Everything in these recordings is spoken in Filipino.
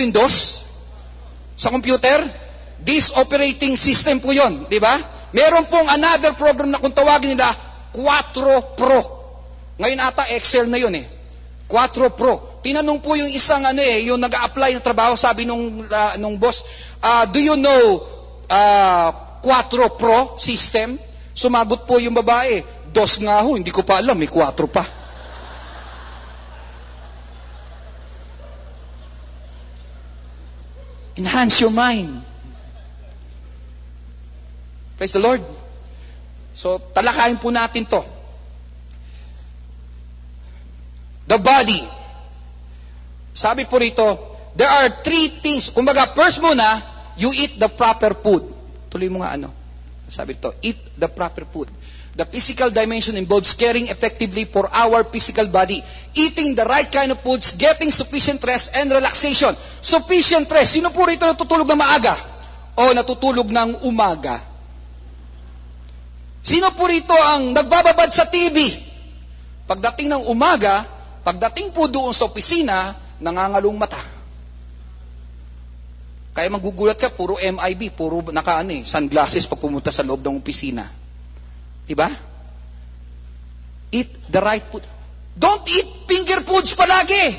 po yung DOS? Sa computer? This operating system po yon, di ba? Meron pong another program na kung tawagin nila, 4 Pro. Ngayon ata Excel na yun 4 Pro. Tinanong po yung isang yung nag-a-apply ng trabaho, sabi nung boss, do you know 4 Pro system? Sumagot po yung babae, DOS nga ho, hindi ko pa alam, may 4 pa. Enhance your mind. Praise the Lord. So, talakayin po natin to. The body. Sabi po rito, there are 3 things. Kumbaga, first muna, you eat the proper food. Tuloy mo nga Sabi rito, eat the proper food. The physical dimension involves caring effectively for our physical body. Eating the right kind of foods, getting sufficient rest and relaxation. Sufficient rest. Sino po rito natutulog ng maaga? O natutulog ng umaga? Sino po rito ang nagbababad sa TV? Pagdating ng umaga, pagdating po doon sa opisina, nangangalong mata. Kaya magugulat ka, puro MIB, puro sunglasses pag pumunta sa loob ng opisina. Diba? Eat the right food. Don't eat finger foods palagi.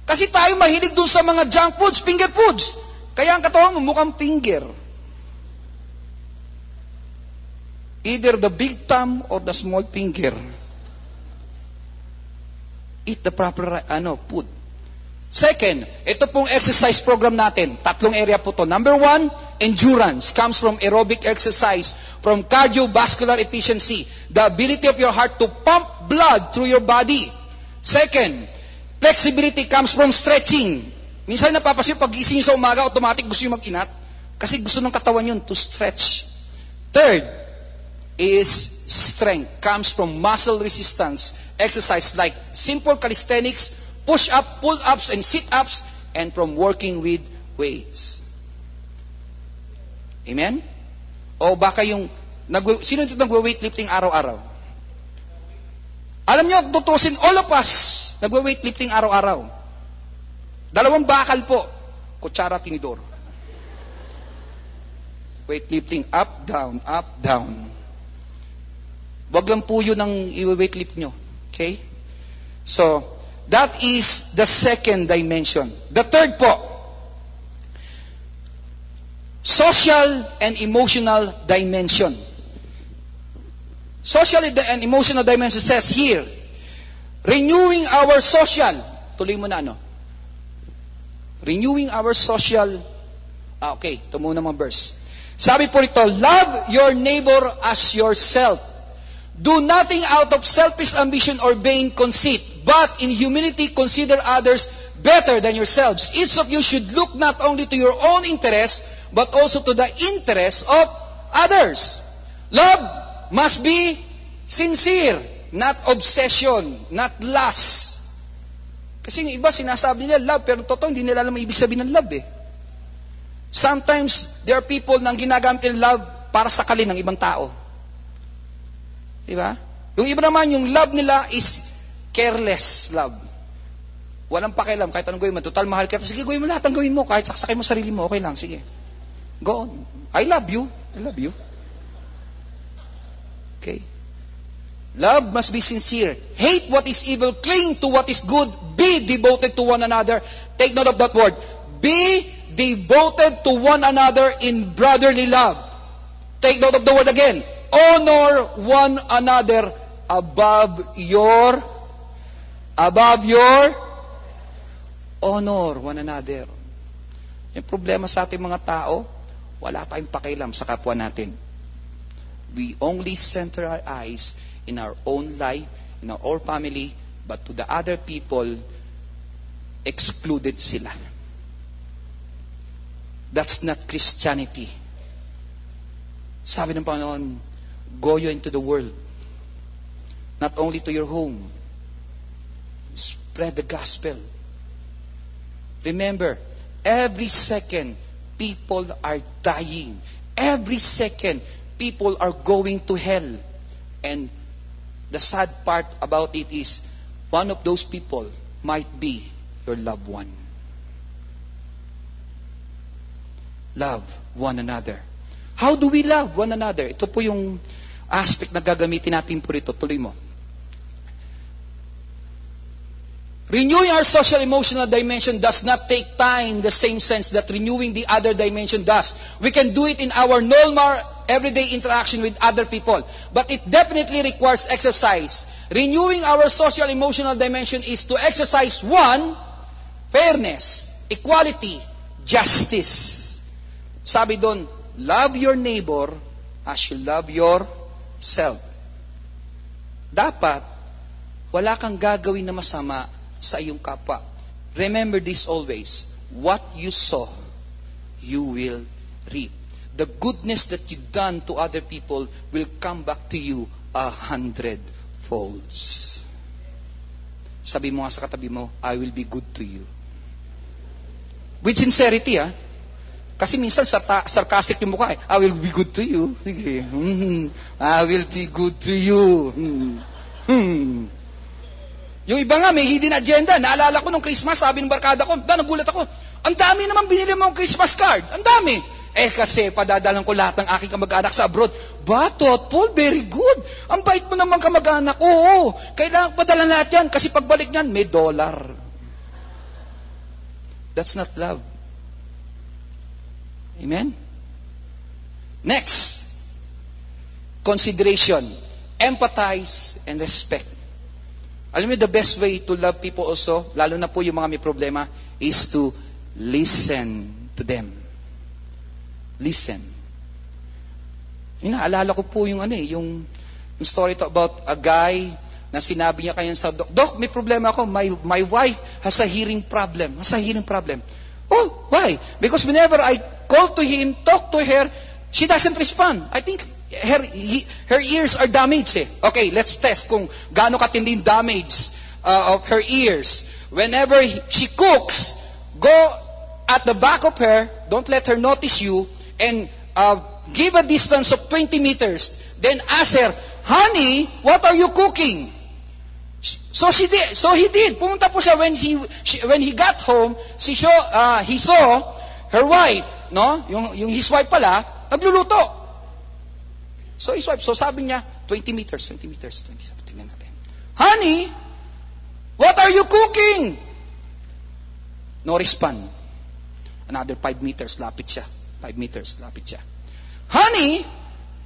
Kasi tayo mahilig doon sa mga junk foods, finger foods. Kaya ang katawan mo mukhang finger. Either the big thumb or the small finger. Eat the proper food. Second, ito pong exercise program natin. 3 area po to. Number 1, endurance. Comes from aerobic exercise, from cardiovascular efficiency, the ability of your heart to pump blood through your body. Second, flexibility comes from stretching. Minsan napapansin, pag gising sa umaga, automatic gusto yung mag-inat. Kasi gusto ng katawan yun to stretch. Third, is strength. Comes from muscle resistance. Exercise like simple calisthenics, push-up, pull-ups, and sit-ups, and from working with weights. Amen? O baka sino dito nagwe-weightlifting araw-araw? Alam nyo, tutusin, all of us, nagwe-weightlifting araw-araw. 2 bakal po, kutsara, tinidor. Weightlifting, up, down, up, down. Wag lang po yun ang i-weightlift nyo. Okay? So, that is the second dimension. The third po, social and emotional dimension. Social and emotional dimension says here, renewing our social. Tuloy mo na renewing our social. Okay, ito muna mga verse. Sabi po rito, love your neighbor as yourself. Do nothing out of selfish ambition or vain conceit, but in humility consider others better than yourselves. Each of you should look not only to your own interest, but also to the interest of others. Love must be sincere, not obsession, not lust. Kasi yung iba sinasabi nila love, pero totoo hindi nila alam ang ibig sabihin ng love Sometimes, there are people na ginagamit ng love para sakalin ng ibang tao. Diba? Yung iba naman, yung love nila is careless love. Walang pakialam, kahit anong gawin mo. Total, mahal ka. Sige, gawin mo lahat ang gawin mo. Kahit saksakay mo sarili mo, okay lang. Sige. Go on. I love you. I love you. Okay? Love must be sincere. Hate what is evil. Cling to what is good. Be devoted to one another. Take note of that word. Be devoted to one another in brotherly love. Take note of the word again. Honor one another above your honor one another. Yung problema sa ating mga tao, wala tayong pakialam sa kapwa natin. We only center our eyes in our own life, in our own family, but to the other people, excluded sila. That's not Christianity. Sabi ng Panginoon, go you into the world. Not only to your home. Spread the gospel. Remember, every second, people are dying. Every second, people are going to hell. And the sad part about it is, one of those people might be your loved one. love one another. How do we love one another? Ito po yung aspect na gagamitin natin po rito. Tuloy mo. Renewing our social emotional dimension does not take time in the same sense that renewing the other dimension does. We can do it in our normal everyday interaction with other people. But it definitely requires exercise. Renewing our social emotional dimension is to exercise one, fairness, equality, justice. Sabi doon, love your neighbor as you love yourself. Dapat, wala kang gagawin na masama sa iyong kapwa. Remember this always. What you sow, you will reap. The goodness that you've done to other people will come back to you 100 folds. Sabi mo nga sa katabi mo, I will be good to you. With sincerity, Kasi minsan sarcastic yung mukha. I will be good to you. Sige. I will be good to you. Yung iba nga, may hidden agenda. Naalala ko nung Christmas, sabi ng barkada ko, nagulat ako, ang dami naman binili mo ang Christmas card. Ang dami. Kasi padadalan ko lahat ng aking kamag-anak sa abroad. Ba, thoughtful, very good. Ang bait mo naman kamag-anak. Oo, kailangan padala lahat yan. Kasi pagbalik niyan, may dollar. That's not love. Amen? Next. Consideration. Empathize and respect. Alam mo, the best way to love people also, lalo na po yung mga may problema, is to listen to them. Listen. Inaalala ko po yung yung story to about a guy na sinabi niya kaya sa Doc, may problema ako. My wife has a hearing problem. Oh, why? Because whenever I call to him, talk to her, she doesn't respond. I think her ears are damaged. Okay, let's test kung gaano katindi yung damage of her ears. Whenever she cooks, go at the back of her, don't let her notice you, and give a distance of 20 meters. Then ask her, honey, what are you cooking? So he did. Pumunta po siya when he got home, he saw her wife, no? Yung his wife pala, nagluluto. So his wife, sabi niya, 20 meters. Tingnan natin. Honey, what are you cooking? No respond. Another 5 meters, lapit siya. 5 meters, lapit siya. Honey,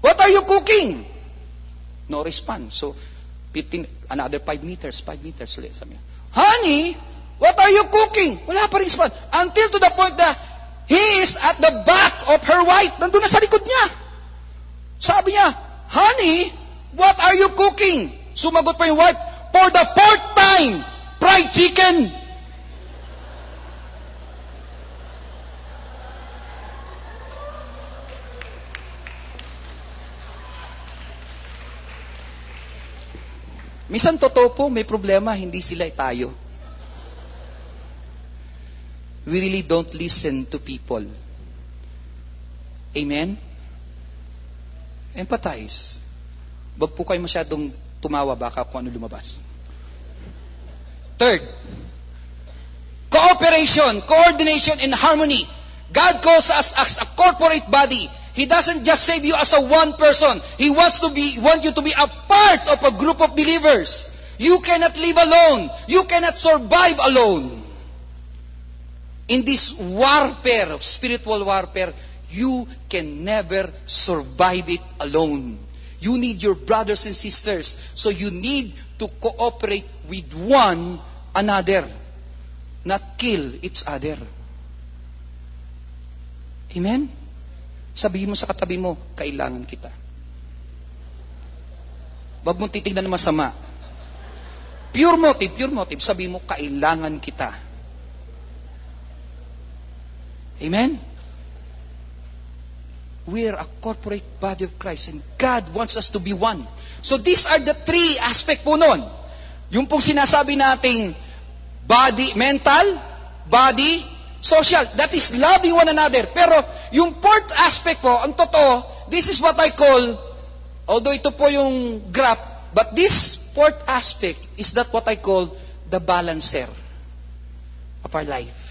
what are you cooking? No respond. So, another 5 meters ulit. Sabi niya, honey, what are you cooking? Wala pa rin respond. Until to the point that he is at the back of her wife. Nandun na sa likod niya. Sabi niya, honey, what are you cooking? Sumagot pa yung wife, for the 4th time, fried chicken. Minsan totoo po, may problema, hindi sila tayo. We really don't listen to people. Amen? Empathize. Wag po kayo masyadong tumawa, baka po ano lumabas. Third, cooperation, coordination, and harmony. God calls us as a corporate body. He doesn't just save you as a one person. He wants you to be a part of a group of believers. You cannot live alone. You cannot survive alone. In this warfare, spiritual warfare, you can never survive it alone. You need your brothers and sisters. So you need to cooperate with one another. Not kill each other. Amen? Sabihin mo sa katabi mo, kailangan kita. Wag mong titignan na masama. Pure motive. Sabihin mo, kailangan kita. Amen? We are a corporate body of Christ and God wants us to be one. So these are the 3 aspect po nun. Yung pong sinasabi nating body, mental, body, social. That is loving one another. Pero yung 4th aspect po, ang totoo, this is what I call, although ito po yung graph, but this 4th aspect is that what I call the balancer of our life.